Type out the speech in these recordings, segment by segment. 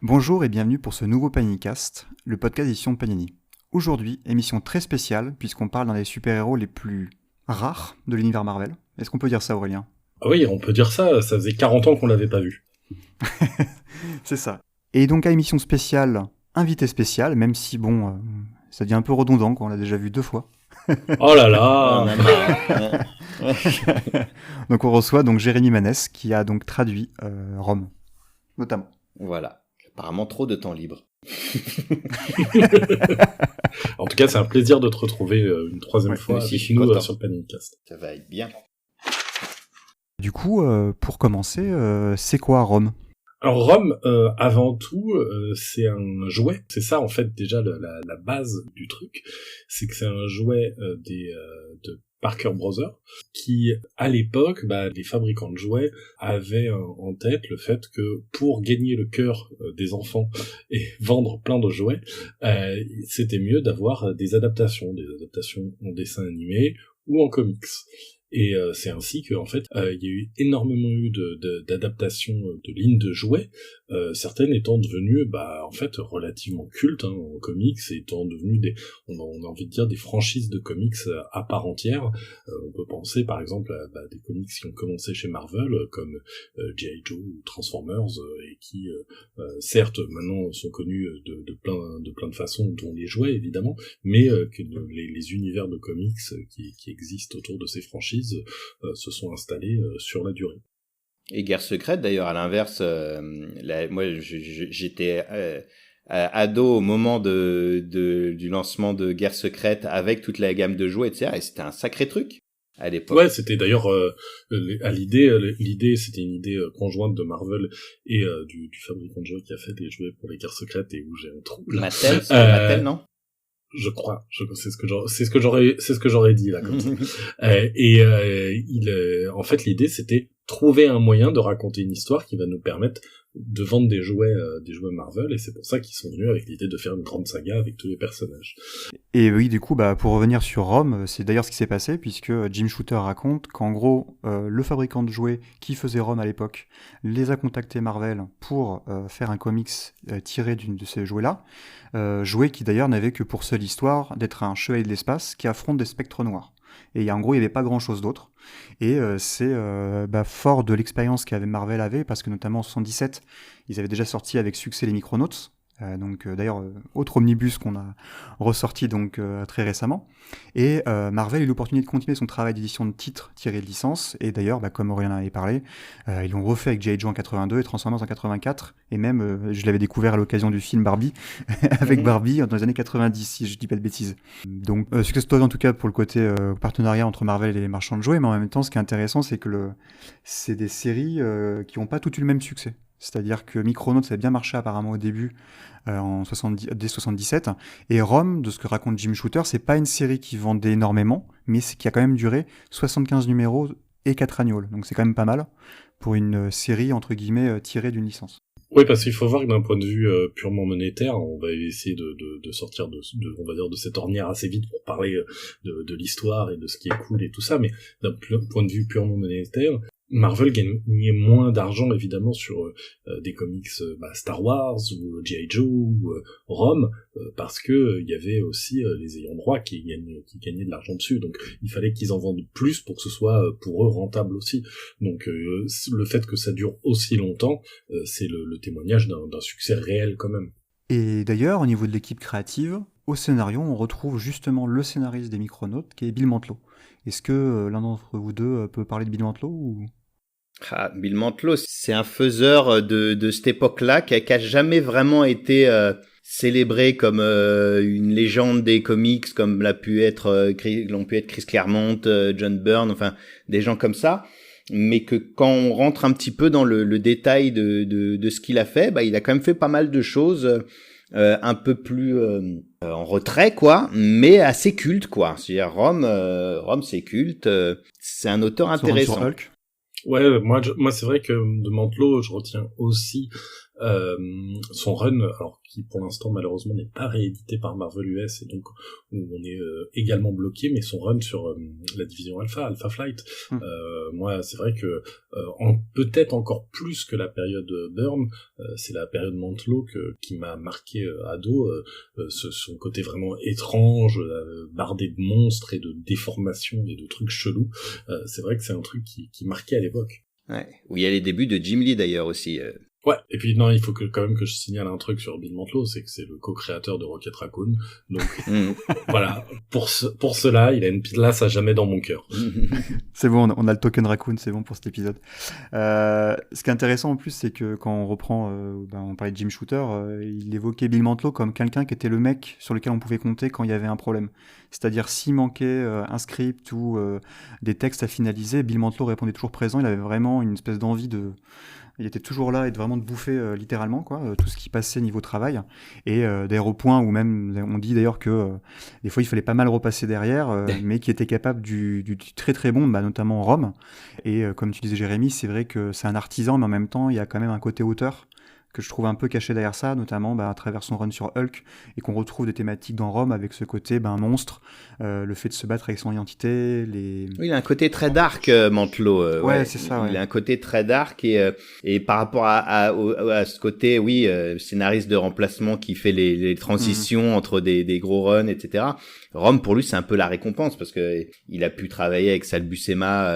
Bonjour et bienvenue pour ce nouveau Paninicast, le podcast d'édition de Panini. Aujourd'hui, émission très spéciale puisqu'on parle d'un des super-héros les plus rares de l'univers Marvel. Est-ce qu'on peut dire ça, Aurélien ? Ah oui, on peut dire ça, ça faisait 40 ans qu'on l'avait pas vu. C'est ça. Et donc à émission spéciale, invité spécial, même si ça devient un peu redondant quand on l'a déjà vu 2 fois. Oh là là. Donc on reçoit donc Jérémy Manès qui a donc traduit Rome, notamment. Voilà, apparemment trop de temps libre. En tout cas, c'est un plaisir de te retrouver une troisième fois avec nous sur le Paninicast. Ça va être bien. Du coup, pour commencer, c'est quoi Rome ? Alors Rome, avant tout, c'est un jouet. C'est ça en fait déjà la base du truc, c'est que c'est un jouet de Parker Brothers qui, à l'époque, les fabricants de jouets avaient en tête le fait que pour gagner le cœur des enfants et vendre plein de jouets, c'était mieux d'avoir des adaptations en dessin animé ou en comics. Et c'est ainsi que en fait il y a eu énormément d'adaptations de lignes de jouets, certaines étant devenues en fait relativement cultes en comics, et étant devenues on a envie de dire des franchises de comics à part entière. On peut penser par exemple à des comics qui ont commencé chez Marvel comme G.I. Joe ou Transformers, et qui certes maintenant sont connus de plein de façons, dont les jouets évidemment, mais que les univers de comics qui existent autour de ces franchises se sont installés sur la durée. Et Guerre secrète, d'ailleurs, à l'inverse, moi j'étais ado au moment du lancement de Guerre secrète avec toute la gamme de jouets, etc. Et c'était un sacré truc à l'époque. Ouais, c'était d'ailleurs l'idée, c'était une idée conjointe de Marvel et du fabricant de jouets qui a fait des jouets pour les Guerres secrètes, et où j'ai un trou là. Mattel, c'est Mattel, non? Je crois, c'est ce que j'aurais dit là comme ça. En fait, l'idée c'était trouver un moyen de raconter une histoire qui va nous permettre de vendre des jouets Marvel, et c'est pour ça qu'ils sont venus avec l'idée de faire une grande saga avec tous les personnages. Et oui, du coup, pour revenir sur Rome, c'est d'ailleurs ce qui s'est passé, puisque Jim Shooter raconte qu'en gros, le fabricant de jouets qui faisait Rome à l'époque les a contactés Marvel pour faire un comics tiré de ces jouets-là, jouets qui d'ailleurs n'avaient que pour seule histoire d'être un chevalier de l'espace qui affronte des spectres noirs. Et en gros, il n'y avait pas grand-chose d'autre. Et c'est fort de l'expérience qu'avait Marvel avait, parce que notamment en 77, ils avaient déjà sorti avec succès les Micronauts. D'ailleurs, autre omnibus qu'on a ressorti très récemment. Et Marvel a eu l'opportunité de continuer son travail d'édition de titres tirés de licence. Et d'ailleurs, comme Aurélien avait parlé, ils l'ont refait avec G.I. Joe en 82 et Transformers en 84. Et même, je l'avais découvert à l'occasion du film Barbie, avec Barbie dans les années 90, si je dis pas de bêtises. Donc, success story en tout cas pour le côté partenariat entre Marvel et les marchands de jouets. Mais en même temps, ce qui est intéressant, c'est que c'est des séries qui n'ont pas toutes eu le même succès. C'est-à-dire que Micronauts ça a bien marché apparemment au début, dès 77, et Rome, de ce que raconte Jim Shooter, c'est pas une série qui vendait énormément, mais qui a quand même duré 75 numéros et 4 annuals, donc c'est quand même pas mal pour une série entre guillemets tirée d'une licence. Oui, parce qu'il faut voir que d'un point de vue purement monétaire, on va essayer de sortir on va dire de cette ornière assez vite pour parler de l'histoire et de ce qui est cool et tout ça, mais d'un point de vue purement monétaire, Marvel gagnait moins d'argent évidemment sur des comics Star Wars ou G.I. Joe ou Rome, parce que il y avait aussi les ayants droit qui gagnaient de l'argent dessus, donc il fallait qu'ils en vendent plus pour que ce soit pour eux rentable aussi. Donc le fait que ça dure aussi longtemps, c'est le témoignage d'un succès réel quand même. Et d'ailleurs, au niveau de l'équipe créative, au scénario, on retrouve justement le scénariste des Micronauts, qui est Bill Mantlo. Est-ce que l'un d'entre vous deux peut parler de Bill Mantlo ou... Bill Mantlo, c'est un faiseur de cette époque-là qui a jamais vraiment été célébré comme une légende des comics, comme l'ont pu être Chris Claremont, John Byrne, enfin des gens comme ça. Mais que quand on rentre un petit peu dans le détail de ce qu'il a fait, il a quand même fait pas mal de choses un peu plus en retrait, quoi, mais assez culte, quoi. C'est-à-dire Rome, c'est culte. C'est un auteur intéressant. Sur Hulk. Ouais, moi c'est vrai que de Mantlo, je retiens aussi son run, alors qui pour l'instant malheureusement n'est pas réédité par Marvel US et donc où on est également bloqué, mais son run sur la division Alpha Flight, moi c'est vrai que peut-être encore plus que la période Byrne, c'est la période Mantlo qui m'a marqué ado, son côté vraiment étrange, bardé de monstres et de déformations et de trucs chelous, c'est vrai que c'est un truc qui marquait à l'époque. Ouais, où il y a les débuts de Jim Lee d'ailleurs aussi. Ouais, et puis non, il faut quand même que je signale un truc sur Bill Mantlo, c'est que c'est le co-créateur de Rocket Raccoon, donc voilà, pour cela, il a une place à jamais dans mon cœur. C'est bon, on a le token Raccoon, c'est bon pour cet épisode. Ce qui est intéressant en plus, c'est que quand on reprend, on parlait de Jim Shooter, il évoquait Bill Mantlo comme quelqu'un qui était le mec sur lequel on pouvait compter quand il y avait un problème. C'est-à-dire s'il manquait un script ou des textes à finaliser, Bill Mantlo répondait toujours présent, il avait vraiment une espèce d'envie de... Il était toujours là et vraiment de bouffer littéralement tout ce qui passait niveau travail, et d'ailleurs au point où même on dit d'ailleurs que des fois il fallait pas mal repasser derrière, mais qui était capable du très très bon, notamment Rome. Et comme tu disais Jérémy, c'est vrai que c'est un artisan, mais en même temps il y a quand même un côté auteur que je trouve un peu caché derrière ça, notamment à travers son run sur Hulk, et qu'on retrouve des thématiques dans Rome avec ce côté monstre, le fait de se battre avec son identité, Oui, il a un côté très dark, Mantlo. Ouais, c'est ça. Il a un côté très dark, et par rapport à ce côté, scénariste de remplacement qui fait les transitions entre des gros runs, etc. Rome, pour lui, c'est un peu la récompense, parce que il a pu travailler avec Sal Buscema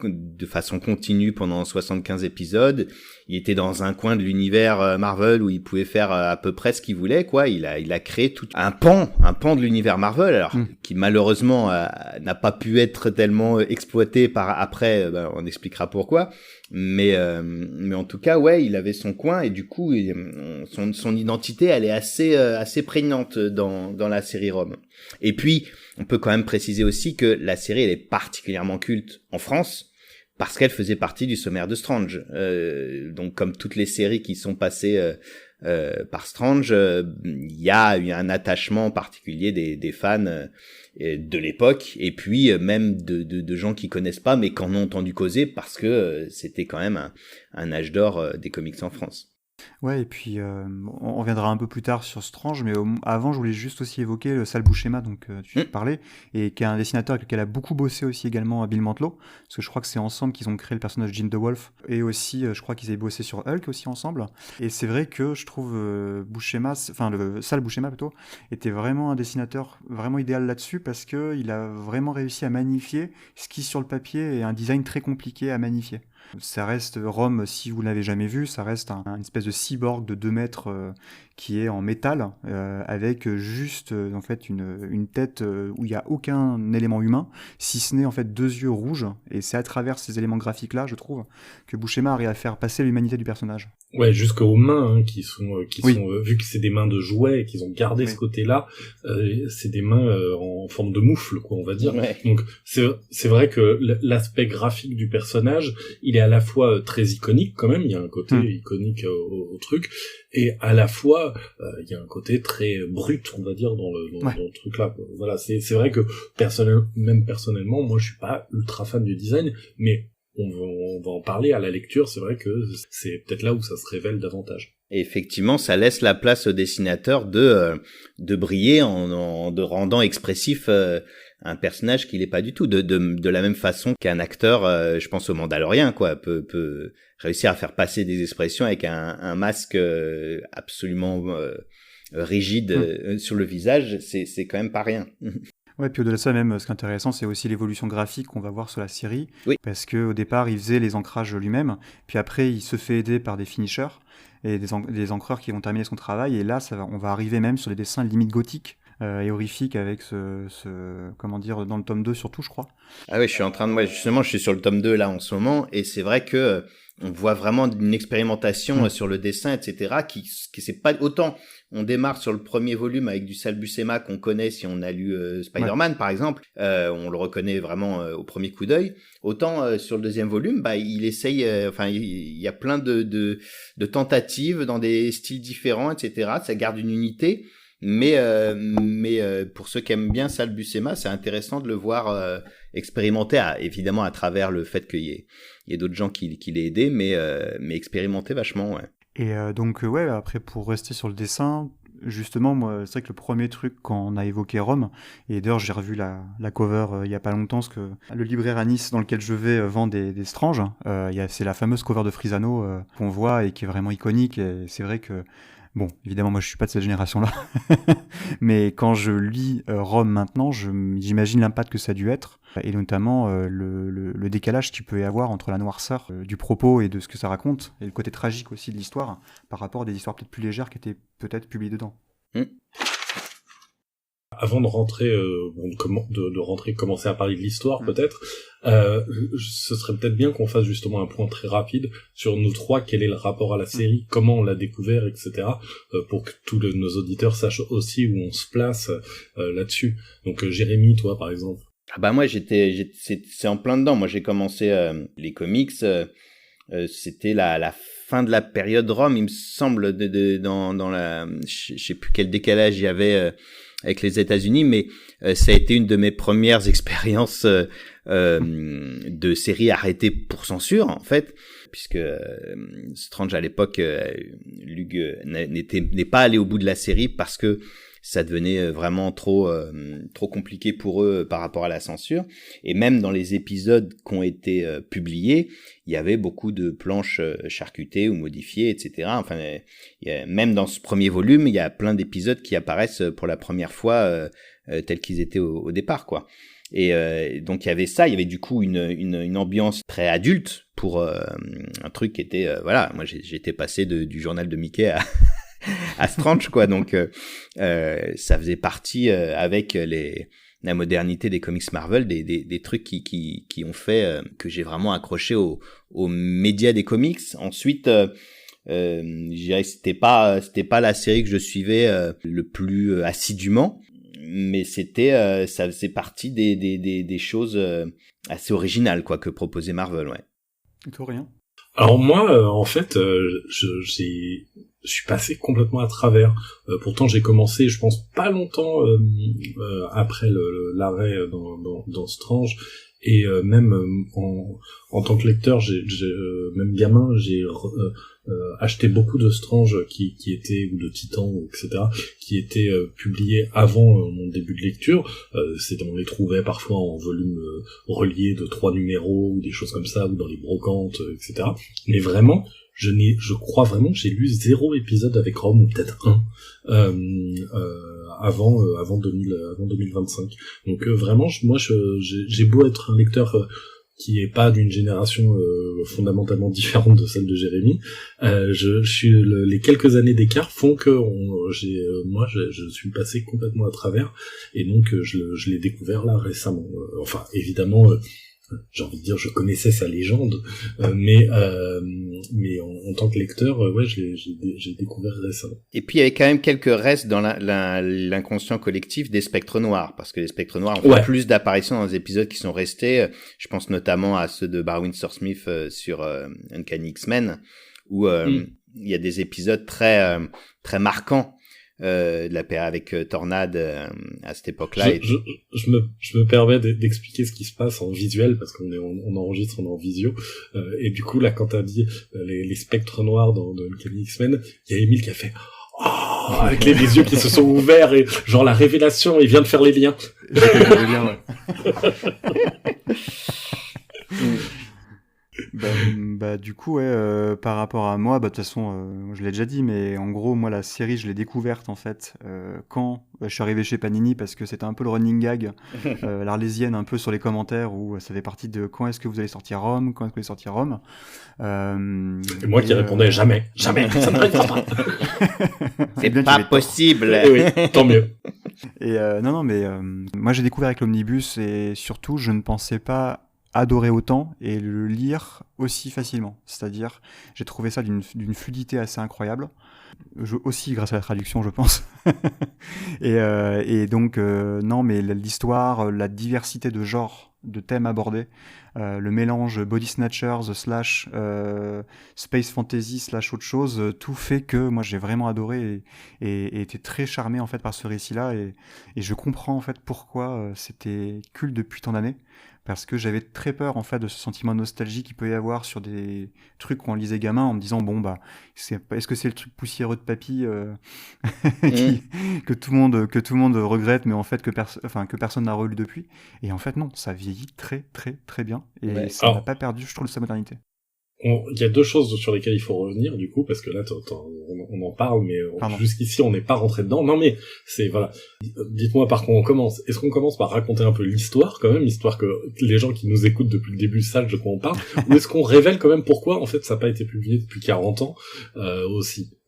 de façon continue pendant 75 épisodes. Il était dans un coin de l'univers Marvel où il pouvait faire à peu près ce qu'il voulait, quoi. Il a créé tout un pan de l'univers Marvel, alors qui malheureusement n'a pas pu être tellement exploité par après. On expliquera pourquoi. Mais en tout cas, ouais, il avait son coin, et du coup, son identité, elle est assez prégnante dans la série Rome. Et puis, on peut quand même préciser aussi que la série, elle est particulièrement culte en France, parce qu'elle faisait partie du sommaire de Strange. Donc, comme toutes les séries qui sont passées par Strange, il y a eu un attachement particulier des fans de l'époque, et puis même de gens qui connaissent pas, mais qui en ont entendu causer, parce que c'était quand même un âge d'or des comics en France. Ouais, et puis on reviendra un peu plus tard sur Strange, mais avant je voulais juste aussi évoquer le Sal Buscema, donc tu parlais, et qui est un dessinateur avec lequel a beaucoup bossé aussi également Bill Mantlo, parce que je crois que c'est ensemble qu'ils ont créé le personnage Jim the Wolf, et aussi je crois qu'ils avaient bossé sur Hulk aussi ensemble. Et c'est vrai que je trouve le Sal Buscema plutôt, était vraiment un dessinateur vraiment idéal là-dessus, parce que il a vraiment réussi à magnifier ce qui sur le papier est un design très compliqué à magnifier. Ça reste Rome, si vous ne l'avez jamais vu, ça reste une espèce de cyborg de 2 mètres qui est en métal, avec juste en fait une tête où il n'y a aucun élément humain, si ce n'est en fait 2 yeux rouges, et c'est à travers ces éléments graphiques-là, je trouve, que Buscema arrive à faire passer l'humanité du personnage. Ouais, jusqu'aux mains, qui sont vu que c'est des mains de jouets et qu'ils ont gardé ce côté-là, c'est des mains en forme de moufle, quoi, on va dire. Ouais. Donc c'est vrai que l'aspect graphique du personnage, il est à la fois très iconique quand même, il y a un côté iconique au truc, et à la fois il y a un côté très brut, on va dire, dans le truc là, quoi. Voilà, c'est vrai que personnellement, moi je suis pas ultra fan du design, mais on va en parler à la lecture, c'est vrai que c'est peut-être là où ça se révèle davantage. Et effectivement, ça laisse la place au dessinateur de briller en rendant expressif un personnage qu'il n'est pas du tout, de la même façon qu'un acteur, je pense au Mandalorien, quoi, peut réussir à faire passer des expressions avec un masque absolument rigide sur le visage, c'est quand même pas rien. Ouais, puis au-delà de ça, même, ce qui est intéressant, c'est aussi l'évolution graphique qu'on va voir sur la série. Oui. Parce qu'au départ, il faisait les ancrages lui-même, puis après, il se fait aider par des finishers et des encreurs qui vont terminer son travail, et là, on va arriver même sur des dessins limite gothiques et horrifiques avec comment dire, dans le tome 2 surtout, je crois. Ah oui, je suis sur le tome 2 là en ce moment, et c'est vrai que on voit vraiment une expérimentation sur le dessin, etc., qui c'est pas autant. On démarre sur le premier volume avec du Sal Buscema qu'on connaît si on a lu Spider-Man, par exemple. On le reconnaît vraiment au premier coup d'œil. Autant sur le deuxième volume, il essaye. Il y a plein de tentatives dans des styles différents, etc. Ça garde une unité. Mais pour ceux qui aiment bien Sal Buscema, c'est intéressant de le voir expérimenter, évidemment à travers le fait qu'il y ait d'autres gens qui l'aient aidé, mais expérimenter vachement, ouais. Et donc ouais, après pour rester sur le dessin, justement moi c'est vrai que le premier truc quand on a évoqué Rome, et d'ailleurs j'ai revu la cover il y a pas longtemps, parce que le libraire à Nice dans lequel je vais vend des Strange, c'est la fameuse cover de Frisano qu'on voit et qui est vraiment iconique, et c'est vrai que bon, évidemment, moi je suis pas de cette génération-là, mais quand je lis Rome maintenant, j'imagine l'impact que ça a dû être, et notamment le décalage qu'il peut y avoir entre la noirceur du propos et de ce que ça raconte, et le côté tragique aussi de l'histoire, par rapport à des histoires peut-être plus légères qui étaient peut-être publiées dedans. Avant de rentrer, de rentrer, commencer à parler de l'histoire, peut-être, ce serait peut-être bien qu'on fasse justement un point très rapide sur nous trois, quel est le rapport à la série, comment on l'a découvert, etc., pour que tous nos auditeurs sachent aussi où on se place là-dessus. Donc Jérémy, toi, par exemple. Ah bah moi, c'est en plein dedans. Moi, j'ai commencé les comics, c'était la fin de la période Rome, il me semble, dans la, je sais plus quel décalage il y avait avec les États-Unis, mais ça a été une de mes premières expériences de série arrêtée pour censure, en fait, puisque Strange à l'époque, Lug n'est pas allé au bout de la série parce que ça devenait vraiment trop compliqué pour eux par rapport à la censure. Et même dans les épisodes qui ont été publiés, il y avait beaucoup de planches charcutées ou modifiées, etc. Enfin, même dans ce premier volume, il y a plein d'épisodes qui apparaissent pour la première fois tels qu'ils étaient au départ, quoi. Et donc il y avait ça, il y avait du coup une ambiance très adulte pour un truc qui était voilà, moi j'étais passé du journal de Mickey à Strange, quoi. Donc ça faisait partie avec la modernité des comics Marvel, des trucs qui ont fait que j'ai vraiment accroché aux médias des comics. Ensuite je dirais que c'était pas la série que je suivais le plus assidûment, mais ça faisait partie des choses assez originales, quoi, que proposait Marvel, ouais. Et toi, rien? Alors moi, en fait, je suis passé complètement à travers. Pourtant, j'ai commencé, je pense, pas longtemps après l'arrêt dans Strange. Et même en tant que lecteur, même gamin, j'ai acheté beaucoup de Strange qui étaient, ou de Titan, etc., qui étaient publiés avant mon début de lecture. On les trouvait parfois en volume relié de 3 numéros ou des choses comme ça, ou dans les brocantes, etc. Mais vraiment, je crois vraiment que j'ai lu 0 épisode avec Rome, ou peut-être un, avant 2025. Donc vraiment, moi j'ai beau être un lecteur qui est pas d'une génération fondamentalement différente de celle de Jérémy, les quelques années d'écart font que je suis passé complètement à travers, et donc je l'ai découvert là récemment. Enfin évidemment, j'ai envie de dire, je connaissais sa légende, mais en tant que lecteur, ouais, j'ai découvert récemment. Et puis il y avait quand même quelques restes dans l'inconscient collectif des Spectres Noirs, parce que les Spectres Noirs ont fait plus d'apparitions dans les épisodes qui sont restés. Je pense notamment à ceux de Barry Windsor Smith sur Uncanny X-Men, où il y a des épisodes très très marquants. De la paire avec Tornade à cette époque-là. Je me permets d'expliquer ce qui se passe en visuel, parce on enregistre, on est en visio, et du coup là, quand t'as dit les spectres noirs dans Uncanny X-Men, il y a Émile qui a fait oh, avec les yeux qui se sont ouverts, et genre la révélation, il vient de faire les liens. Bah du coup ouais, par rapport à moi, bah de toute façon je l'ai déjà dit, mais en gros moi la série je l'ai découverte en fait quand je suis arrivé chez Panini, parce que c'était un peu le running gag l'Arlésienne un peu sur les commentaires, où ça fait partie de quand est-ce que vous allez sortir Rome, quand est-ce que vous allez sortir Rome, et moi qui répondais jamais, ça ne répond pas. C'est bien, pas possible. Oui, tant mieux. Et non mais moi j'ai découvert avec l'Omnibus, et surtout je ne pensais pas adorer autant et le lire aussi facilement. C'est-à-dire, j'ai trouvé ça d'une fluidité assez incroyable. Aussi grâce à la traduction, je pense. et donc, non, mais l'histoire, la diversité de genres de thèmes abordés, le mélange body snatchers slash space fantasy slash autre chose, tout fait que moi j'ai vraiment adoré et été très charmé en fait par ce récit-là et je comprends en fait pourquoi c'était culte depuis tant d'années. Parce que j'avais très peur en fait de ce sentiment de nostalgie qu'il peut y avoir sur des trucs qu'on lisait gamin en me disant bon bah est-ce que c'est le truc poussiéreux de papy qui, que tout le monde regrette mais en fait que personne n'a relu depuis et en fait non, ça vieillit très très très bien et ça n'a pas perdu je trouve de sa modernité. Il y a deux choses sur lesquelles il faut revenir, du coup, parce que là, on en parle, mais jusqu'ici, on n'est pas rentré dedans. Non, mais voilà. Dites-moi par quoi on commence. Est-ce qu'on commence par raconter un peu l'histoire, quand même, histoire que les gens qui nous écoutent depuis le début sachent de quoi on parle, ou est-ce qu'on révèle quand même pourquoi, en fait, ça n'a pas été publié depuis 40 ans, aussi?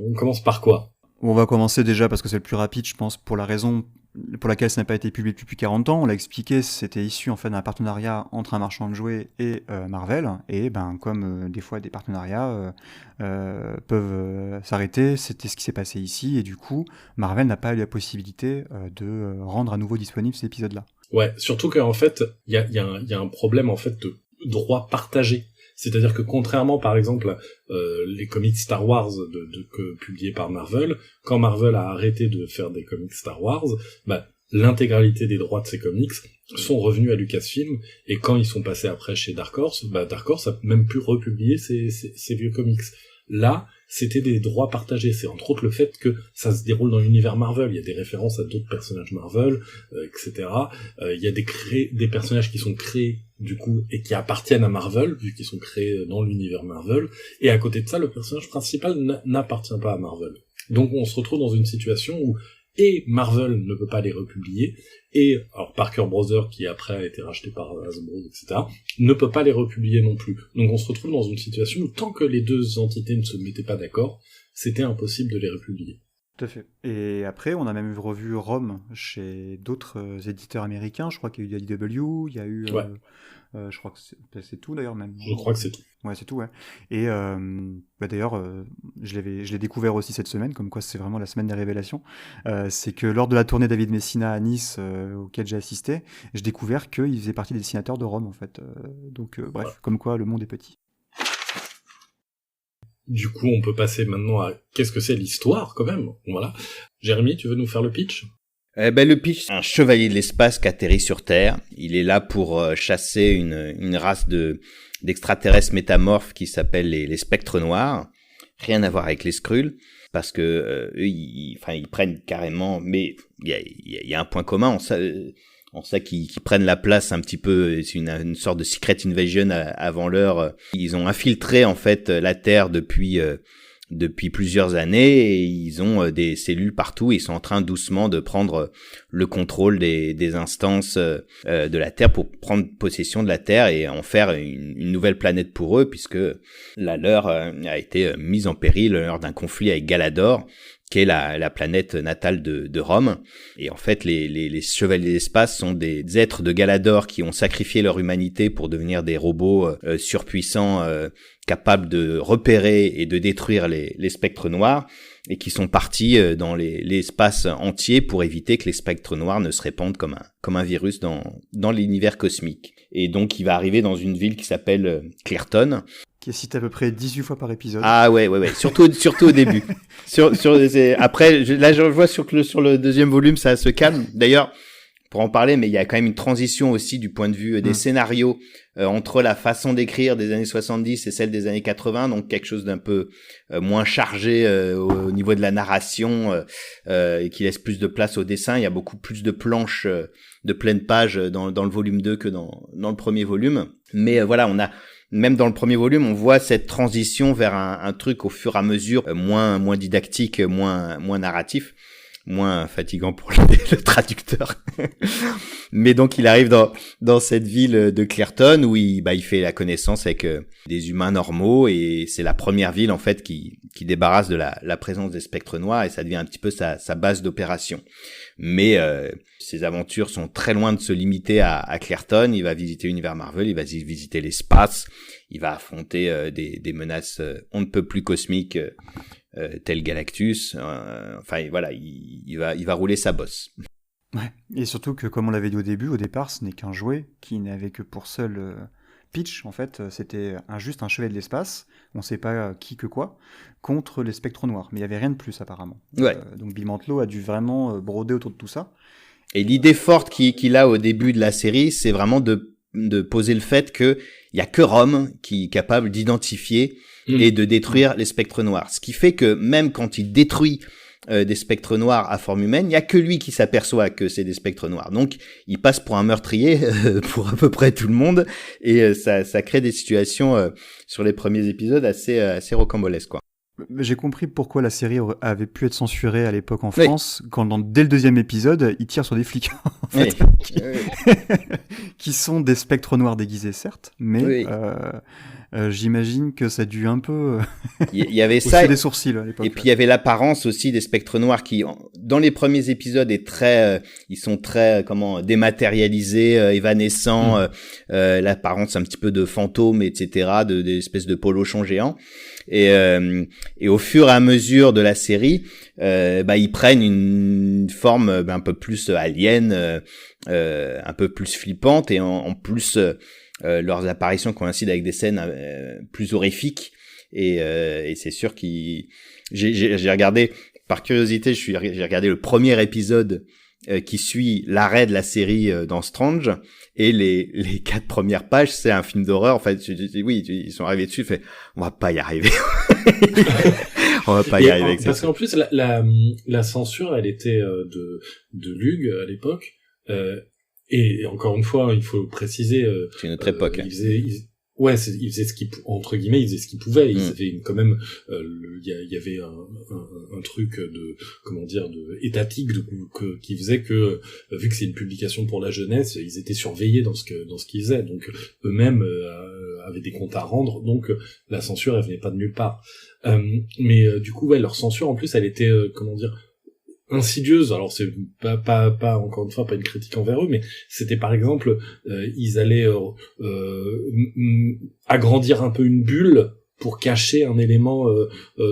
On commence par quoi? On va commencer déjà parce que c'est le plus rapide, je pense, pour la raison pour laquelle ça n'a pas été publié depuis 40 ans. On l'a expliqué, c'était issu en fait d'un partenariat entre un marchand de jouets et Marvel. Et comme des fois des partenariats peuvent s'arrêter, c'était ce qui s'est passé ici. Et du coup, Marvel n'a pas eu la possibilité de rendre à nouveau disponible ces épisodes-là. Ouais, surtout qu'en fait, il y a un problème en fait de droit partagé. C'est-à-dire que contrairement, par exemple, les comics Star Wars publiés par Marvel, quand Marvel a arrêté de faire des comics Star Wars, l'intégralité des droits de ces comics sont revenus à Lucasfilm, et quand ils sont passés après chez Dark Horse, Dark Horse a même pu republier ces vieux comics. Là, c'était des droits partagés. C'est entre autres le fait que ça se déroule dans l'univers Marvel. Il y a des références à d'autres personnages Marvel, etc. Il y a des personnages qui sont créés, du coup, et qui appartiennent à Marvel, vu qu'ils sont créés dans l'univers Marvel. Et à côté de ça, le personnage principal n'appartient pas à Marvel. Donc on se retrouve dans une situation où et Marvel ne peut pas les republier, et alors Parker Brothers, qui après a été racheté par Hasbro, etc., ne peut pas les republier non plus. Donc on se retrouve dans une situation où tant que les deux entités ne se mettaient pas d'accord, c'était impossible de les republier. Tout à fait. Et après, on a même revu Rome chez d'autres éditeurs américains. Je crois qu'il y a eu IDW, il y a eu... je crois que c'est tout d'ailleurs même. Je crois que c'est tout. Ouais, c'est tout, ouais. Et d'ailleurs, je l'ai découvert aussi cette semaine, comme quoi c'est vraiment la semaine des révélations. C'est que lors de la tournée David Messina à Nice, auquel j'ai assisté, j'ai découvert qu'il faisait partie des dessinateurs de Rome, en fait. Bref, comme quoi le monde est petit. Du coup, on peut passer maintenant à qu'est-ce que c'est l'histoire, quand même. Voilà. Jérémy, tu veux nous faire le pitch ? Le pitch, c'est un chevalier de l'espace qui atterrit sur Terre. Il est là pour chasser une race d'extraterrestres métamorphes qui s'appellent les spectres noirs. Rien à voir avec les Skrulls, parce que eux, ils prennent carrément. Mais il y a un point commun. En ça qu'ils prennent la place un petit peu, c'est une sorte de secret invasion avant l'heure. Ils ont infiltré en fait la Terre depuis plusieurs années et ils ont des cellules partout. Ils sont en train doucement de prendre le contrôle des instances de la Terre pour prendre possession de la Terre et en faire une nouvelle planète pour eux, puisque la leur a été mise en péril lors d'un conflit avec Galador, qui est la planète natale de Rome. Et en fait, les chevaliers d'espace sont des êtres de Galador qui ont sacrifié leur humanité pour devenir des robots surpuissants, capables de repérer et de détruire les spectres noirs, et qui sont partis dans l'espace entier pour éviter que les spectres noirs ne se répandent comme un virus dans l'univers cosmique. Et donc, il va arriver dans une ville qui s'appelle Clearton, qui est cité à peu près 18 fois par épisode. Ah ouais. Surtout au début. Après, là, je vois sur le deuxième volume, ça se calme. D'ailleurs, pour en parler, mais il y a quand même une transition aussi du point de vue des scénarios entre la façon d'écrire des années 70 et celle des années 80, donc quelque chose d'un peu moins chargé au niveau de la narration et qui laisse plus de place au dessin. Il y a beaucoup plus de planches de pleine page dans le volume 2 que dans le premier volume. Mais voilà, on a même dans le premier volume, on voit cette transition vers un truc au fur et à mesure moins didactique, moins narratif, moins fatigant pour le traducteur. Mais donc il arrive dans cette ville de Clearton où il fait la connaissance avec des humains normaux, et c'est la première ville en fait qui débarrasse de la présence des spectres noirs, et ça devient un petit peu sa base d'opération. Mais ses aventures sont très loin de se limiter à Clearton. Il va visiter l'univers Marvel, il va visiter l'espace, il va affronter des menaces on ne peut plus cosmiques tel Galactus. Voilà, il va rouler sa bosse. Ouais. Et surtout que, comme on l'avait dit au début, au départ, ce n'est qu'un jouet qui n'avait que pour seul pitch, en fait, c'était juste un chevet de l'espace, on ne sait pas qui que quoi, contre les spectres noirs. Mais il n'y avait rien de plus, apparemment. Ouais. Donc Bill Mantlo a dû vraiment broder autour de tout ça. Et l'idée forte qu'il a au début de la série, c'est vraiment de poser le fait que il y a que Rome qui est capable d'identifier et de détruire les spectres noirs. Ce qui fait que même quand il détruit des spectres noirs à forme humaine, il y a que lui qui s'aperçoit que c'est des spectres noirs. Donc, il passe pour un meurtrier pour à peu près tout le monde, et ça crée des situations sur les premiers épisodes assez rocambolesques, quoi. J'ai compris pourquoi la série avait pu être censurée à l'époque en France, quand dès le deuxième épisode, il tire sur des flics, en fait, qui sont des spectres noirs déguisés, certes, mais j'imagine que ça a dû un peu il y avait ça, des sourcils à l'époque. Et puis il y avait l'apparence aussi des spectres noirs qui, dans les premiers épisodes, ils sont très dématérialisés, évanescents, l'apparence un petit peu de fantômes, etc., des espèces de polochons géants. Et au fur et à mesure de la série, ils prennent une forme un peu plus alien, un peu plus flippante, et en plus leurs apparitions coïncident avec des scènes plus horrifiques. Et c'est sûr j'ai regardé par curiosité, j'ai regardé le premier épisode qui suit l'arrêt de la série dans Strange, et les 4 premières pages, c'est un film d'horreur. En fait, oui, ils sont arrivés dessus, on va pas y arriver. On va pas y arriver avec ça. Parce qu'en plus, la censure, elle était de Lug à l'époque. Et encore une fois, il faut préciser. C'est une autre époque. Il faisait ce qu'il entre guillemets, il faisait ce qu'il pouvait. Ils avaient quand même, il y avait un truc de étatique qui faisait que, vu que c'est une publication pour la jeunesse, ils étaient surveillés dans ce qu'ils faisaient. Donc eux-mêmes avaient des comptes à rendre. Donc la censure, elle venait pas de nulle part. Mais du coup, leur censure en plus, elle était insidieuse. Alors c'est pas encore une fois pas une critique envers eux, mais c'était par exemple ils allaient agrandir un peu une bulle pour cacher un élément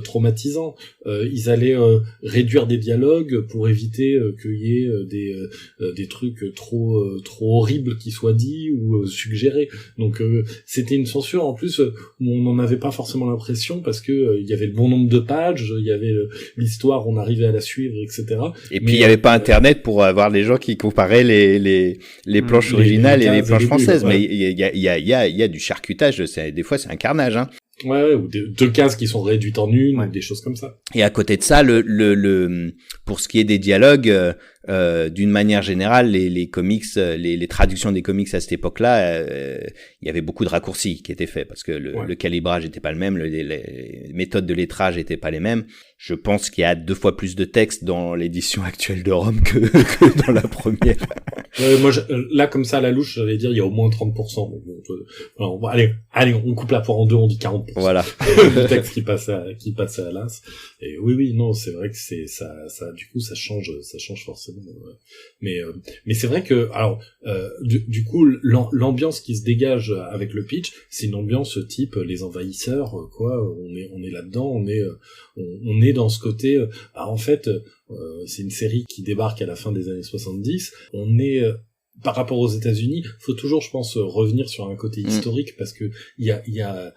traumatisant. Ils allaient réduire des dialogues pour éviter qu'il y ait des trucs trop horribles qui soient dits ou suggérés. Donc c'était une censure en plus où on n'en avait pas forcément l'impression, parce que il y avait le bon nombre de pages, il y avait l'histoire, on arrivait à la suivre, etc. Et puis il y avait pas internet pour avoir les gens qui comparaient les planches originales et les planches françaises. Mais il y a du charcutage, des fois c'est un carnage, hein. Ouais, ou deux cases qui sont réduites en une, ou des choses comme ça. Et à côté de ça, pour ce qui est des dialogues, d'une manière générale, les comics, les traductions des comics à cette époque-là, il y avait beaucoup de raccourcis qui étaient faits, parce que le calibrage était pas le même, les méthodes de lettrage étaient pas les mêmes. Je pense qu'il y a 2 fois plus de texte dans l'édition actuelle de Rome que dans la première. Moi, là, comme ça, à la louche, j'allais dire, il y a au moins 30%. Alors, allez, on coupe la poire en deux, on dit 40%. Voilà. Le texte qui passe à l'as. Et oui, non, c'est vrai que ça, du coup, ça change forcément. Mais c'est vrai que, alors, du coup, l'ambiance qui se dégage avec le pitch, c'est une ambiance type les envahisseurs, quoi. On est là-dedans, on est dans ce côté, en fait, c'est une série qui débarque à la fin des années 70. On est par rapport aux États-Unis, faut toujours, je pense, revenir sur un côté historique, parce que il y a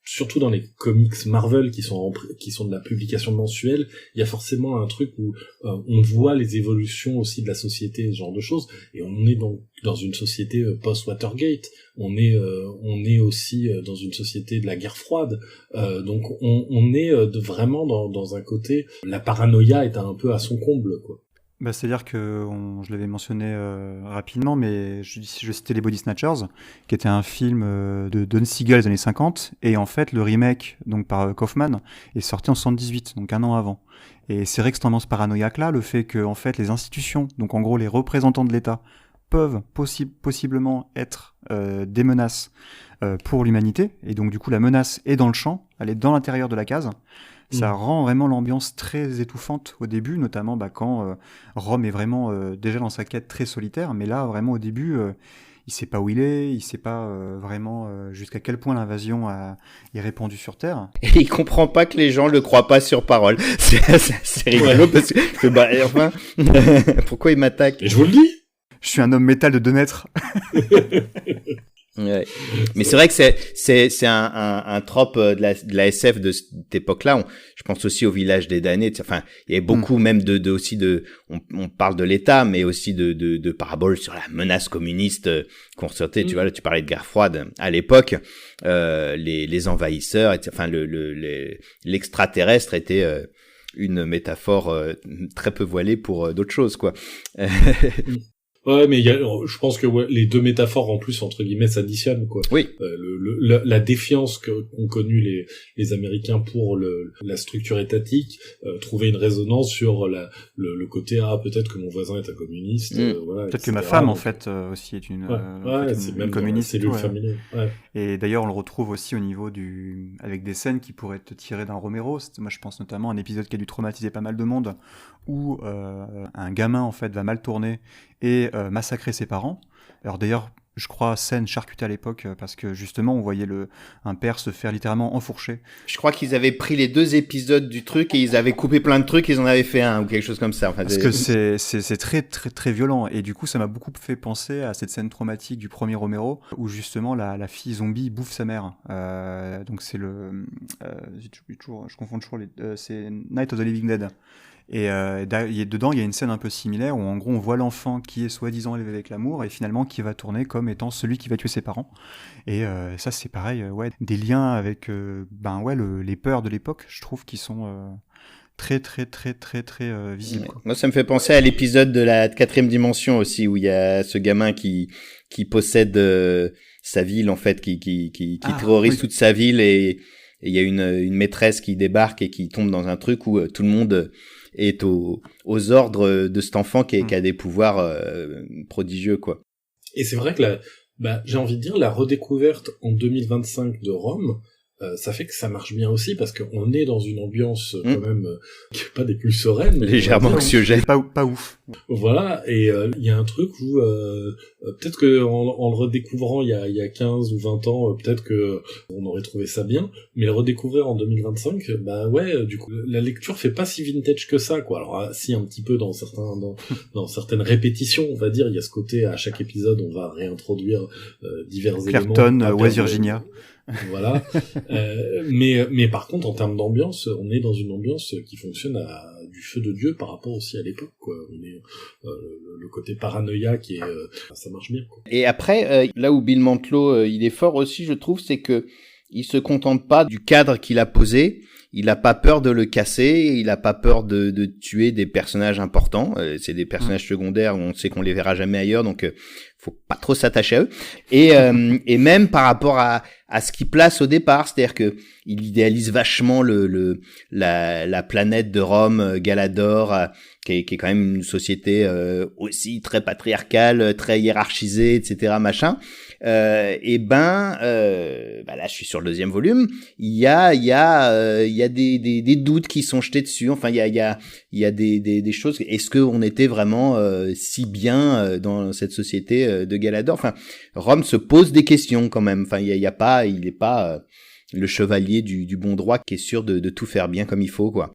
surtout dans les comics Marvel qui sont de la publication mensuelle, il y a forcément un truc où on voit les évolutions aussi de la société, ce genre de choses, et on est donc dans une société post-Watergate, on est aussi dans une société de la guerre froide, donc on est vraiment dans un côté, la paranoïa est un peu à son comble, quoi. C'est-à-dire que je l'avais mentionné rapidement, mais je citais les Body Snatchers, qui était un film de Don Siegel des années 50, et en fait le remake donc par Kaufman est sorti en 78, donc un an avant. Et c'est vrai que cette tendance paranoïaque-là, le fait que en fait les institutions, donc en gros les représentants de l'État, peuvent possiblement être des menaces pour l'humanité, et donc du coup la menace est dans le champ, elle est dans l'intérieur de la case. Ça rend vraiment l'ambiance très étouffante au début, notamment quand Rome est vraiment déjà dans sa quête très solitaire, mais là vraiment au début, il sait pas où il sait pas vraiment jusqu'à quel point l'invasion est répandue sur Terre. Et il comprend pas que les gens le croient pas sur parole. C'est rigolo parce que enfin, pourquoi il m'attaque? Et je vous le dis. Je suis un homme métal de 2 mètres. Ouais. Mais c'est vrai que c'est un trope de la SF de cette époque-là. Je pense aussi au village des damnés. Enfin, il y avait beaucoup même on parle de l'État, mais aussi de paraboles sur la menace communiste qu'on ressortait. Tu vois, là, tu parlais de guerre froide à l'époque. Les envahisseurs, enfin l'extraterrestre était une métaphore très peu voilée pour d'autres choses, quoi. Ouais, mais je pense que les deux métaphores en plus entre guillemets s'additionnent, quoi. Oui. La défiance qu'ont connue les Américains pour la structure étatique trouvait une résonance sur le côté peut-être que mon voisin est un communiste. Voilà, peut-être etc. que ma femme en fait aussi est une c'est une même communiste. c'est le familier. Ouais. Et d'ailleurs on le retrouve aussi au niveau avec des scènes qui pourraient être tirées d'un Romero. Moi je pense notamment à un épisode qui a dû traumatiser pas mal de monde où un gamin en fait va mal tourner et massacrer ses parents. Alors d'ailleurs, je crois scène charcutée à l'époque parce que justement on voyait un père se faire littéralement enfourcher. Je crois qu'ils avaient pris les 2 épisodes du truc et ils avaient coupé plein de trucs, ils en avaient fait un ou quelque chose comme ça. Enfin, parce que c'est très très très violent et du coup ça m'a beaucoup fait penser à cette scène traumatique du premier Romero où justement la fille zombie bouffe sa mère. Donc c'est je confonds toujours c'est Night of the Living Dead. Et dedans, il y a une scène un peu similaire où en gros on voit l'enfant qui est soi-disant élevé avec l'amour et finalement qui va tourner comme étant celui qui va tuer ses parents. Et ça c'est pareil, des liens avec les peurs de l'époque, je trouve, qui sont très très très très très visibles. Quoi. Moi ça me fait penser à l'épisode de la 4e dimension aussi où il y a ce gamin qui possède sa ville en fait, qui terrorise toute sa ville et il y a une maîtresse qui débarque et qui tombe dans un truc où tout le monde est aux ordres de cet enfant qui a des pouvoirs prodigieux, quoi. Et c'est vrai que j'ai envie de dire, la redécouverte en 2025 de Rome, ça fait que ça marche bien aussi parce qu'on est dans une ambiance quand même qui est pas des plus sereines, légèrement anxiogène, pas ouf. Voilà, et il y a un truc où peut-être que en le redécouvrant il y a 15 ou 20 ans, peut-être que on aurait trouvé ça bien, mais le redécouvrir en 2025, du coup la lecture fait pas si vintage que ça, quoi. Alors si un petit peu dans certaines répétitions, on va dire, il y a ce côté à chaque épisode on va réintroduire divers éléments. Clapton, West Virginia. Voilà. Mais par contre, en termes d'ambiance, on est dans une ambiance qui fonctionne du feu de Dieu par rapport aussi à l'époque, quoi. On est le côté paranoïa qui est, ça marche bien, quoi. Et après, là où Bill Mantlo, il est fort aussi, je trouve, c'est que il se contente pas du cadre qu'il a posé. Il a pas peur de le casser, il a pas peur de tuer des personnages importants. C'est des personnages secondaires où on sait qu'on les verra jamais ailleurs, donc faut pas trop s'attacher à eux. Et même par rapport à ce qu'il place au départ, c'est-à-dire que il idéalise vachement la planète de Rome, Galador, qui est quand même une société aussi très patriarcale, très hiérarchisée, etc., machin. Là je suis sur le 2e volume, il y a des doutes qui sont jetés dessus. Enfin il y a des choses. Est-ce que on était vraiment si bien dans cette société de Galador? Enfin, Rome se pose des questions quand même. Enfin il est pas le chevalier du bon droit qui est sûr de tout faire bien comme il faut, quoi.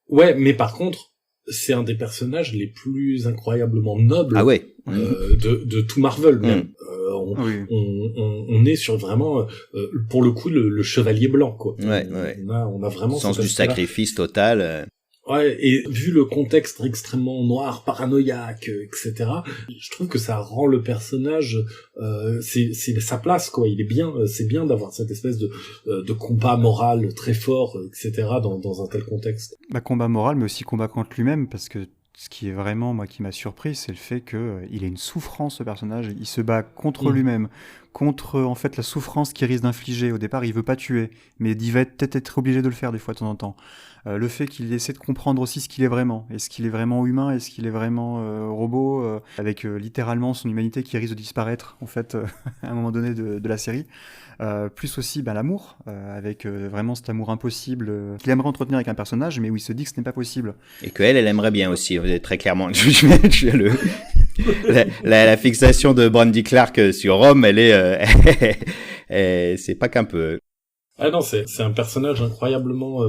Ouais, mais par contre, c'est un des personnages les plus incroyablement nobles de tout Marvel, même. On est sur vraiment, pour le coup, le chevalier blanc, quoi. On a vraiment sens du sacrifice total. Ouais, et vu le contexte extrêmement noir, paranoïaque, etc., je trouve que ça rend le personnage, c'est sa place, quoi. Il est bien, c'est bien d'avoir cette espèce de combat moral très fort, etc., dans un tel contexte. Combat moral, mais aussi combat contre lui-même, parce que ce qui est vraiment, moi, qui m'a surpris, c'est le fait qu'il a une souffrance, ce personnage. Il se bat contre lui-même, contre, en fait, la souffrance qu'il risque d'infliger. Au départ, il veut pas tuer, mais il va peut-être être obligé de le faire des fois de temps en temps. Le fait qu'il essaie de comprendre aussi ce qu'il est vraiment. Est-ce qu'il est vraiment humain? Est-ce qu'il est vraiment robot? Avec littéralement son humanité qui risque de disparaître, en fait, à un moment donné de la série. Plus aussi l'amour, avec vraiment cet amour impossible qu'il aimerait entretenir avec un personnage, mais où il se dit que ce n'est pas possible. Et qu'elle aimerait bien aussi, très clairement. La fixation de Brandy Clark sur Rome, elle est, c'est pas qu'un peu. Ah non, c'est un personnage incroyablement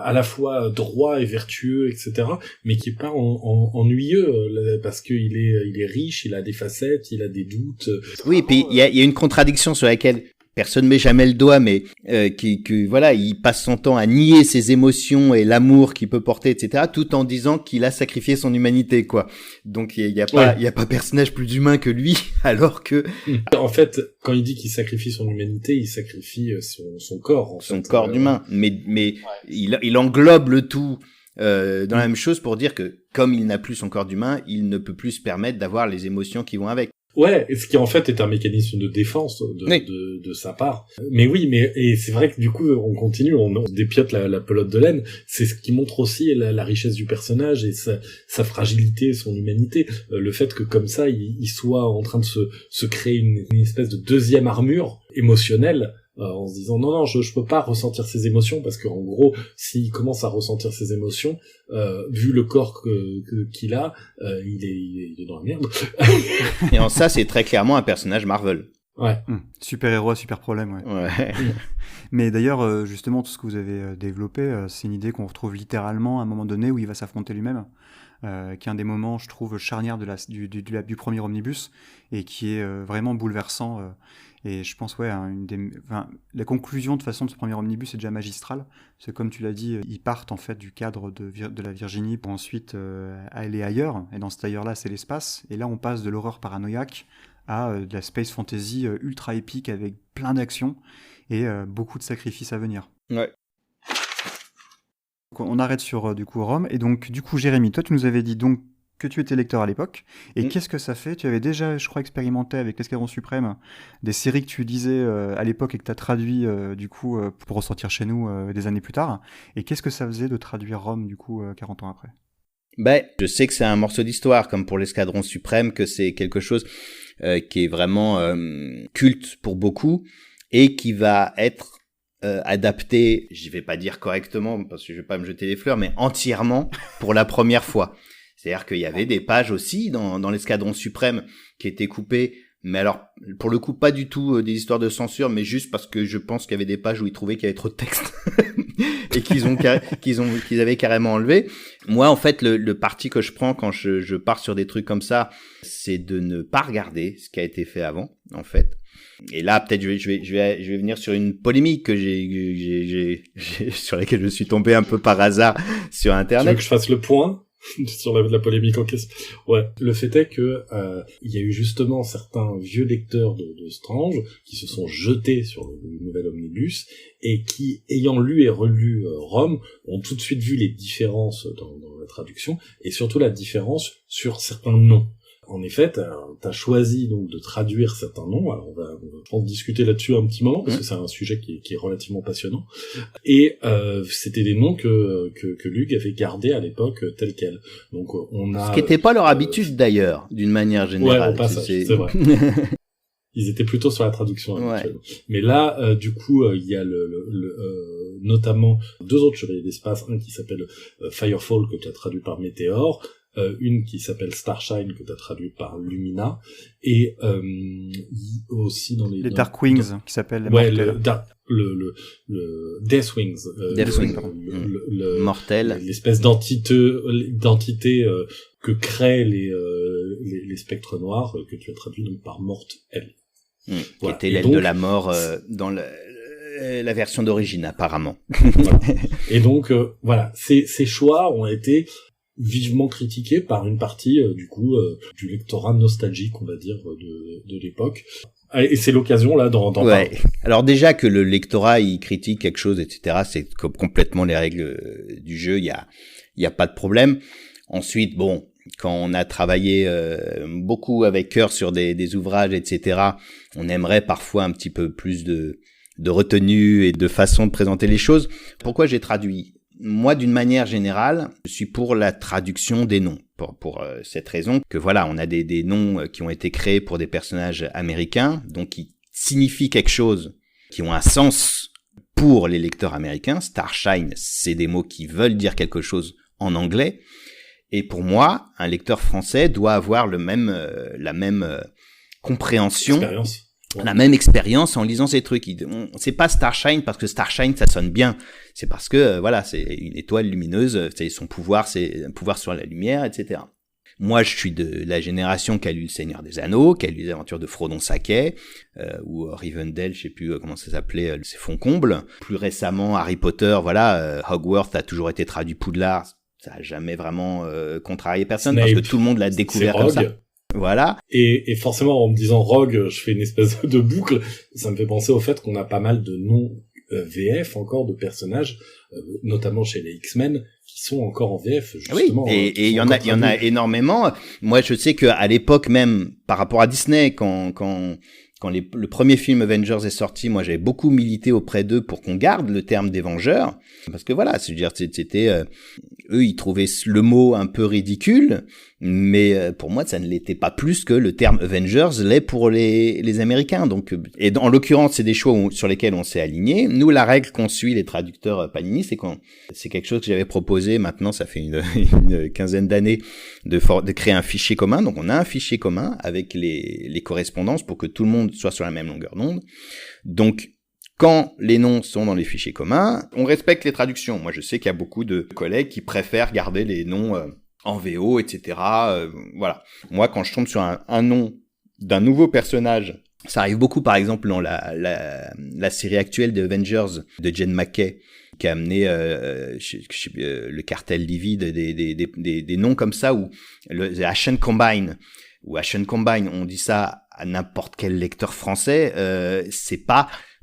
à la fois droit et vertueux, etc., mais qui est pas ennuyeux parce que il est riche, il a des facettes, il a des doutes. Oui, puis il y a une contradiction sur laquelle personne met jamais le doigt, mais voilà, il passe son temps à nier ses émotions et l'amour qu'il peut porter, etc., tout en disant qu'il a sacrifié son humanité, quoi. Donc il y a pas personnage plus humain que lui, alors que en fait, quand il dit qu'il sacrifie son humanité, il sacrifie son corps, son corps d'humain. Mais il englobe le tout dans la même chose pour dire que comme il n'a plus son corps d'humain, il ne peut plus se permettre d'avoir les émotions qui vont avec. Ouais, ce qui en fait est un mécanisme de défense de sa part. Mais oui, et c'est vrai que du coup on continue, on dépiote la pelote de laine. C'est ce qui montre aussi la richesse du personnage et sa fragilité, son humanité. Le fait que comme ça il soit en train de se créer une espèce de deuxième armure émotionnelle. En se disant non je peux pas ressentir ces émotions parce que en gros s'il commence à ressentir ces émotions vu le corps qu'il a il est dans la merde. Et en ça c'est très clairement un personnage Marvel. Ouais. Super héros, super problème, ouais. Mais d'ailleurs, justement, tout ce que vous avez développé, c'est une idée qu'on retrouve littéralement à un moment donné où il va s'affronter lui-même, qui est un des moments, je trouve, charnières du premier omnibus, et qui est vraiment bouleversant. Et je pense, la conclusion de façon de ce premier omnibus est déjà magistrale. Parce que comme tu l'as dit, ils partent en fait du cadre de la Virginie pour ensuite aller ailleurs. Et dans cet ailleurs-là, c'est l'espace. Et là, on passe de l'horreur paranoïaque à de la space fantasy ultra épique avec plein d'actions et beaucoup de sacrifices à venir. Ouais. Donc, on arrête sur du coup Rome. Et donc du coup Jérémy, toi tu nous avais dit donc que tu étais lecteur à l'époque. Et qu'est-ce que ça fait ? Tu avais déjà, je crois, expérimenté avec l'Escadron Suprême des séries que tu lisais à l'époque et que tu as traduit du coup pour ressortir chez nous des années plus tard. Et qu'est-ce que ça faisait de traduire Rome du coup 40 ans après ? Je sais que c'est un morceau d'histoire, comme pour l'Escadron Suprême, que c'est quelque chose qui est vraiment culte pour beaucoup et qui va être adapté, je vais pas dire correctement parce que je vais pas me jeter les fleurs, mais entièrement pour la première fois. C'est-à-dire qu'il y avait des pages aussi dans l'Escadron Suprême qui étaient coupées, mais alors pour le coup pas du tout des histoires de censure, mais juste parce que je pense qu'il y avait des pages où ils trouvaient qu'il y avait trop de texte et qu'ils avaient carrément enlevé. Moi en fait le parti que je prends quand je pars sur des trucs comme ça, c'est de ne pas regarder ce qui a été fait avant en fait. Et là peut-être je vais venir sur une polémique que j'ai sur laquelle je suis tombé un peu par hasard sur internet. Tu veux que je fasse le point sur la polémique en question? Ouais. Le fait est que il y a eu justement certains vieux lecteurs de Strange qui se sont jetés sur le nouvel omnibus et qui, ayant lu et relu Rome, ont tout de suite vu les différences dans la traduction et surtout la différence sur certains noms. En effet, t'as choisi donc de traduire certains noms. Alors on va en discuter là-dessus un petit moment parce que c'est un sujet qui est relativement passionnant. Et c'était des noms que Luc avait gardés à l'époque tels quels. Donc on a. Ce qui n'était pas leur habitude d'ailleurs, d'une manière générale. Ouais, au passage, c'est vrai. Ils étaient plutôt sur la traduction habituelle. Mais là, du coup, il y a notamment deux autres chevaliers d'espace, un qui s'appelle Firefall que tu as traduit par Météore. Une qui s'appelle Starshine que tu as traduit par Lumina et aussi dans les Darkwings qui s'appelle le Deathwings Mortel, l'espèce d'entité que créent les spectres noirs que tu as traduit donc par Mortel. Qui était l'aile de la mort dans la version d'origine apparemment. Voilà. Et donc voilà, ces choix ont été vivement critiqué par une partie du lectorat nostalgique, on va dire, de l'époque. Et c'est l'occasion là d'en parler. Alors déjà que le lectorat il critique quelque chose, etc., c'est complètement les règles du jeu. Il y a pas de problème. Ensuite, bon, quand on a travaillé beaucoup avec cœur sur des ouvrages, etc., on aimerait parfois un petit peu plus de retenue et de façon de présenter les choses. Pourquoi j'ai traduit ? Moi, d'une manière générale, je suis pour la traduction des noms, pour cette raison que voilà, on a des noms qui ont été créés pour des personnages américains, donc qui signifient quelque chose, qui ont un sens pour les lecteurs américains. Starshine, c'est des mots qui veulent dire quelque chose en anglais, Et pour moi, un lecteur français doit avoir la même compréhension, la même expérience en lisant ces trucs. C'est pas Starshine parce que Starshine ça sonne bien, c'est parce que voilà, c'est une étoile lumineuse, c'est son pouvoir, c'est un pouvoir sur la lumière, etc. Moi, je suis de la génération qui a lu Le Seigneur des Anneaux, qui a lu les aventures de Frodon Sackey, ou Rivendell, je sais plus comment ça s'appelait, c'est Foncomble. Plus récemment, Harry Potter, voilà, Hogwarts a toujours été traduit Poudlard, ça a jamais vraiment contrarié personne, Snape, parce que tout le monde l'a découvert comme ça. Voilà. Et forcément, en me disant Rogue, je fais une espèce de boucle. Ça me fait penser au fait qu'on a pas mal de noms VF encore de personnages, notamment chez les X-Men, qui sont encore en VF, justement. Oui, et il y en a énormément. Moi, je sais qu'à l'époque même, par rapport à Disney, quand le premier film Avengers est sorti, moi, j'avais beaucoup milité auprès d'eux pour qu'on garde le terme des Vengeurs. Parce que voilà, c'est-à-dire, c'était, eux, ils trouvaient le mot un peu ridicule, mais pour moi, ça ne l'était pas plus que le terme Avengers l'est pour les Américains. Donc, et en l'occurrence, c'est des choix sur lesquels on s'est aligné. Nous, la règle qu'on suit, les traducteurs Panini, c'est quelque chose que j'avais proposé. Maintenant, ça fait une quinzaine d'années de créer un fichier commun. Donc, on a un fichier commun avec les correspondances pour que tout le monde soit sur la même longueur d'onde. Donc, quand les noms sont dans les fichiers communs, on respecte les traductions. Moi, je sais qu'il y a beaucoup de collègues qui préfèrent garder les noms en VO, etc. Voilà. Moi, quand je tombe sur un nom d'un nouveau personnage, ça arrive beaucoup, par exemple, dans la série actuelle de Avengers de Jen McKay, qui a amené le cartel livide, des noms comme ça, ou le Ashen Combine, on dit ça à n'importe quel lecteur français,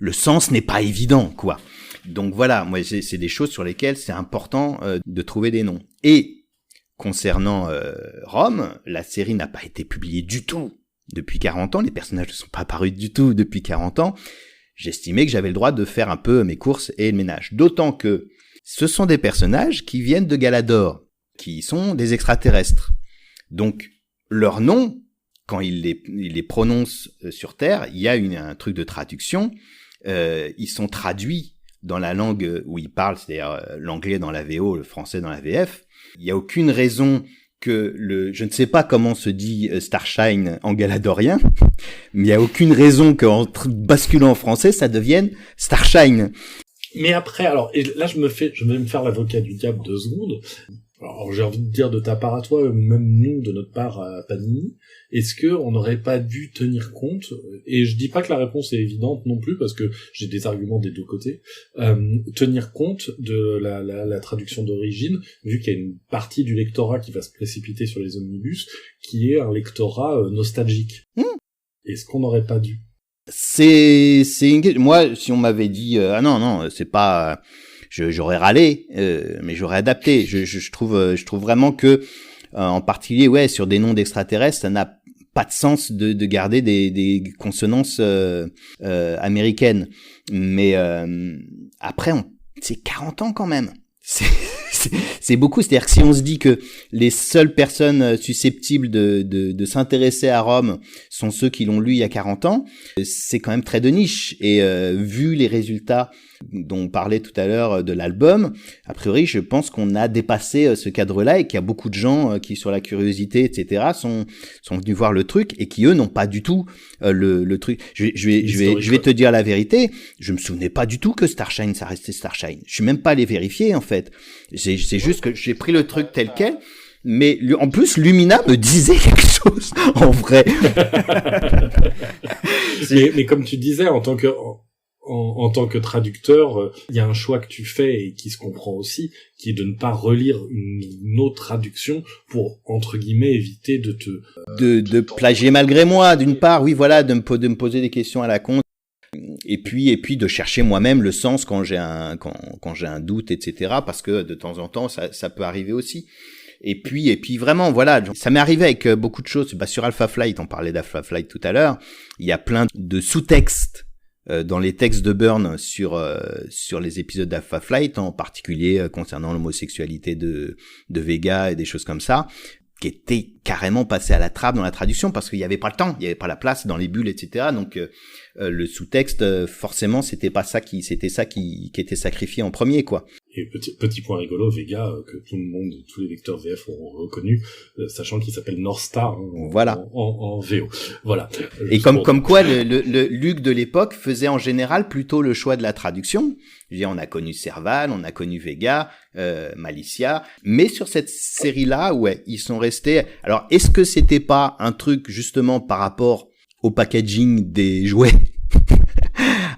le sens n'est pas évident, quoi. Donc voilà, moi, c'est des choses sur lesquelles c'est important de trouver des noms. Et concernant Rome, la série n'a pas été publiée du tout depuis 40 ans, les personnages ne sont pas apparus du tout depuis 40 ans, j'estimais que j'avais le droit de faire un peu mes courses et le ménage. D'autant que ce sont des personnages qui viennent de Galador, qui sont des extraterrestres. Donc, leur nom, quand ils les prononcent sur Terre, il y a un truc de traduction, ils sont traduits dans la langue où ils parlent, c'est-à-dire l'anglais dans la VO, le français dans la VF. Il n'y a aucune raison que je ne sais pas comment se dit Starshine en galadorien, mais il n'y a aucune raison qu'en basculant en français, ça devienne Starshine. Mais après, alors, et là, je vais me faire l'avocat du diable 2 secondes. Alors, j'ai envie de dire de ta part à toi, ou même nous, de notre part à Panini, est-ce que on n'aurait pas dû tenir compte, et je dis pas que la réponse est évidente non plus, parce que j'ai des arguments des deux côtés, tenir compte de la traduction d'origine, vu qu'il y a une partie du lectorat qui va se précipiter sur les omnibus, qui est un lectorat nostalgique. Est-ce qu'on n'aurait pas dû? Moi, si on m'avait dit, non, c'est pas, j'aurais râlé, mais j'aurais adapté. Je trouve vraiment que, en particulier, ouais, sur des noms d'extraterrestres, ça n'a pas de sens de garder des consonances américaines. Mais après, c'est 40 ans quand même. C'est beaucoup. C'est-à-dire que si on se dit que les seules personnes susceptibles de s'intéresser à Rome sont ceux qui l'ont lu il y a 40 ans, c'est quand même très de niche. Et vu les résultats dont on parlait tout à l'heure de l'album, a priori, je pense qu'on a dépassé ce cadre-là et qu'il y a beaucoup de gens qui, sur la curiosité, etc., sont venus voir le truc et qui, eux, n'ont pas du tout le truc. Je vais te dire la vérité, je me souvenais pas du tout que Starshine, ça restait Starshine. Je suis même pas allé vérifier, en fait. C'est juste que j'ai pris le truc tel quel. Mais en plus, Lumina me disait quelque chose, en vrai. mais comme tu disais, en tant que traducteur, il y a un choix que tu fais et qui se comprend aussi, qui est de ne pas relire une autre traduction pour, entre guillemets, éviter de plagier malgré moi, d'une part, oui, voilà, de me poser des questions à la con. Et puis de chercher moi-même le sens quand j'ai un doute, etc. Parce que de temps en temps, ça peut arriver aussi. Et puis vraiment, voilà, ça m'est arrivé avec beaucoup de choses. Sur Alpha Flight, on parlait d'Alpha Flight tout à l'heure. Il y a plein de sous-textes dans les textes de Byrne sur les épisodes d'Alpha Flight, en particulier concernant l'homosexualité de Vega et des choses comme ça, qui étaient carrément passés à la trappe dans la traduction parce qu'il y avait pas le temps, il y avait pas la place dans les bulles, etc. Donc le sous-texte, forcément, c'était ça qui était sacrifié en premier, quoi. Et petit point rigolo, Vega, que tout le monde, tous les lecteurs VF ont reconnu, sachant qu'il s'appelle North Star voilà. en VO. Voilà. Et comme quoi le Luc de l'époque faisait en général plutôt le choix de la traduction. Je veux dire, on a connu Serval, on a connu Vega, Malicia, mais sur cette série-là, ouais, ils sont restés. Alors, est-ce que c'était pas un truc justement par rapport au packaging des jouets?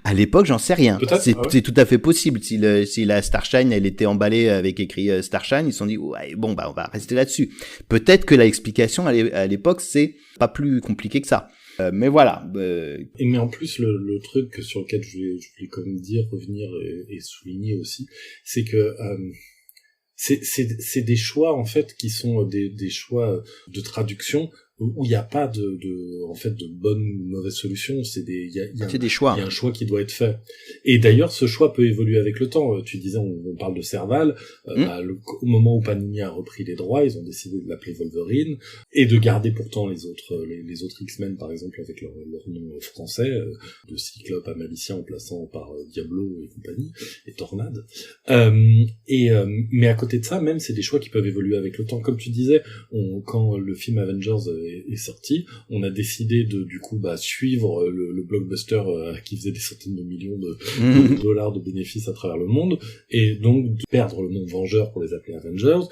À l'époque, j'en sais rien. C'est tout à fait possible. Si la Starshine, elle était emballée avec écrit Starshine, ils se sont dit, ouais, bon, bah, on va rester là-dessus. Peut-être que l'explication à l'époque, c'est pas plus compliqué que ça. Mais voilà. Mais en plus, le truc sur lequel je voulais quand même revenir et souligner aussi, c'est que, c'est des choix, en fait, qui sont des choix de traduction où il n'y a pas de bonne ou mauvaise solution, c'est des choix. Il y a un choix qui doit être fait. Et d'ailleurs, ce choix peut évoluer avec le temps. Tu disais, on parle de Serval, au moment où Panini a repris les droits, ils ont décidé de l'appeler Wolverine, et de garder pourtant les autres X-Men, par exemple, avec leur nom français, de Cyclope à Malicia en plaçant par Diablo et compagnie, et Tornade. Mais à côté de ça, même, c'est des choix qui peuvent évoluer avec le temps. Comme tu disais, quand le film Avengers est sorti, on a décidé de suivre le blockbuster qui faisait des centaines de millions de dollars de bénéfices à travers le monde, et donc de perdre le nom Vengeurs pour les appeler Avengers,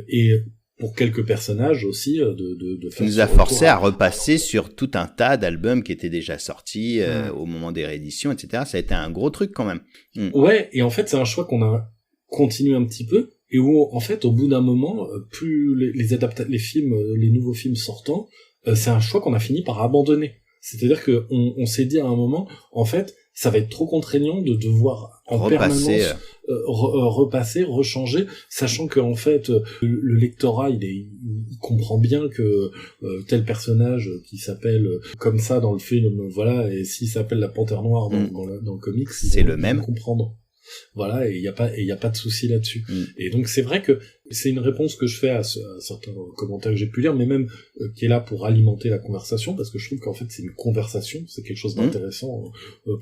et pour quelques personnages aussi de faire. Ça nous a forcé à repasser sur tout un tas d'albums qui étaient déjà sortis au moment des rééditions, etc. Ça a été un gros truc quand même. Ouais, et en fait c'est un choix qu'on a continué un petit peu. Et où, en fait, au bout d'un moment, plus les nouveaux films sortant, c'est un choix qu'on a fini par abandonner. C'est-à-dire que on s'est dit à un moment, en fait, ça va être trop contraignant de devoir en permanence repasser, rechanger, sachant que en fait, le lectorat, il comprend bien que tel personnage qui s'appelle comme ça dans le film, voilà, et s'il s'appelle la Panthère Noire dans le comics, c'est le même. Comprendre. Voilà, et il y a pas de souci là-dessus. Et donc c'est vrai que c'est une réponse que je fais à certains commentaires que j'ai pu lire, mais même qui est là pour alimenter la conversation, parce que je trouve qu'en fait c'est une conversation, c'est quelque chose d'intéressant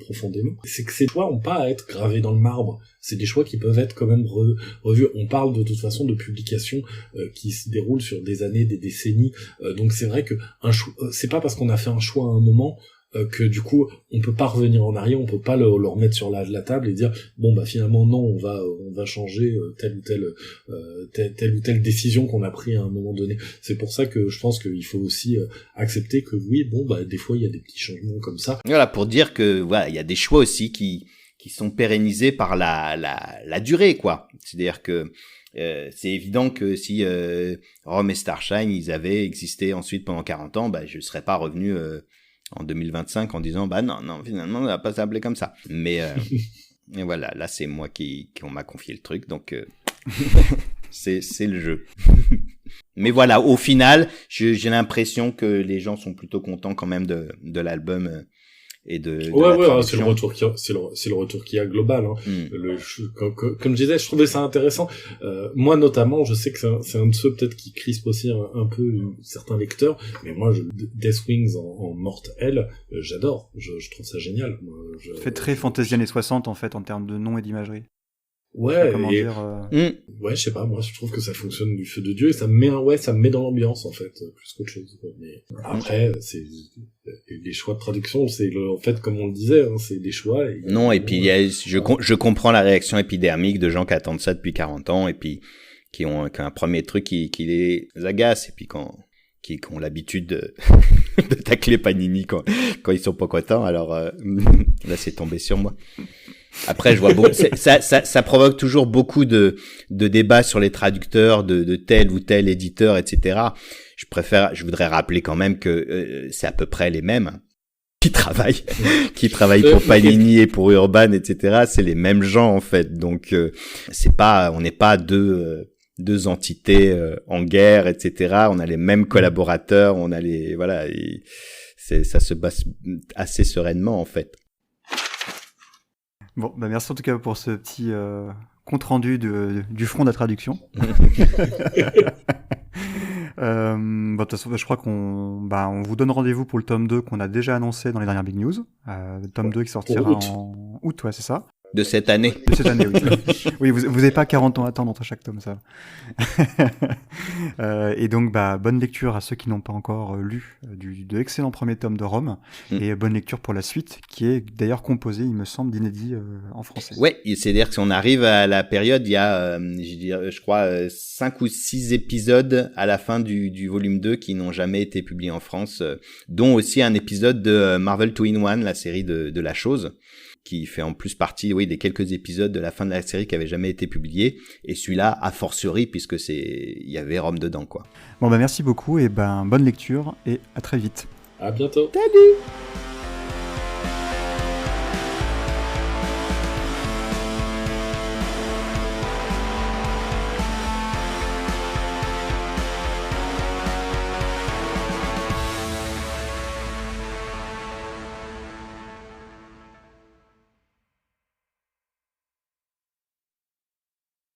profondément. C'est que ces choix ont pas à être gravés dans le marbre, c'est des choix qui peuvent être quand même revus. On parle de toute façon de publications qui se déroulent sur des années, des décennies, donc c'est vrai que c'est pas parce qu'on a fait un choix à un moment que du coup on peut pas revenir en arrière, on peut pas le remettre sur la table et dire bon bah finalement non, on va changer telle ou telle décision qu'on a pris à un moment donné. C'est pour ça que je pense qu'il faut aussi accepter que oui, bon bah des fois il y a des petits changements comme ça. Voilà, pour dire que voilà, il y a des choix aussi qui sont pérennisés par la durée, quoi. C'est-à-dire que c'est évident que si Rome et Starshine ils avaient existé ensuite pendant 40 ans, bah je serais pas revenu en 2025 en disant bah non finalement on va pas s'appeler comme ça, mais et voilà, là c'est moi qui on m'a confié le truc, donc c'est le jeu. Mais voilà, au final j'ai l'impression que les gens sont plutôt contents quand même de l'album et de c'est le retour qu'il y a global, hein. Comme je disais, je trouvais ça intéressant. Moi notamment, je sais que c'est un de ceux peut-être qui crispe aussi un peu certains lecteurs, mais moi Deathwings en Morte-Elle, j'adore, je trouve ça génial. Ça fait très fantasy années 60 en fait en termes de nom et d'imagerie. Ouais, ouais, je sais pas, moi je trouve que ça fonctionne du feu de Dieu et ça me met dans l'ambiance en fait, plus qu'autre chose. Mais après, c'est les choix de traduction, en fait comme on le disait, hein, c'est des choix. Non, et puis je comprends la réaction épidermique de gens qui attendent ça depuis 40 ans et puis qui ont un premier truc qui les agace, et puis qui ont l'habitude de tacler Panini quand ils sont pas contents, alors là c'est tombé sur moi. Après, je vois beaucoup, ça provoque toujours beaucoup de débats sur les traducteurs de tel ou tel éditeur, etc. Je voudrais rappeler quand même que c'est à peu près les mêmes qui travaillent pour Panini et pour Urban, etc. C'est les mêmes gens en fait. Donc on n'est pas deux entités en guerre, etc. On a les mêmes collaborateurs, on a ça se passe assez sereinement en fait. Bon, bah merci en tout cas pour ce petit compte-rendu du front de la traduction. De toute façon, je crois on vous donne rendez-vous pour le tome 2 qu'on a déjà annoncé dans les dernières Big News. Le tome 2 qui sortira en août, ouais, c'est ça. De cette année. De cette année, oui. Oui, vous n'avez pas 40 ans à attendre entre chaque tome, ça. Et donc, bonne lecture à ceux qui n'ont pas encore lu de excellents premiers tomes de Rome, et bonne lecture pour la suite, qui est d'ailleurs composée, il me semble, d'inédits en français. Ouais, c'est-à-dire que si on arrive à la période, il y a, je crois, 5 ou 6 épisodes à la fin du volume 2 qui n'ont jamais été publiés en France, dont aussi un épisode de Marvel 2-in-1, la série de la chose, qui fait en plus partie, des quelques épisodes de la fin de la série qui avaient jamais été publiés. Et celui-là, a fortiori, puisque il y avait Rome dedans, quoi. Bon, merci beaucoup, et bonne lecture, et à très vite. À bientôt. Salut!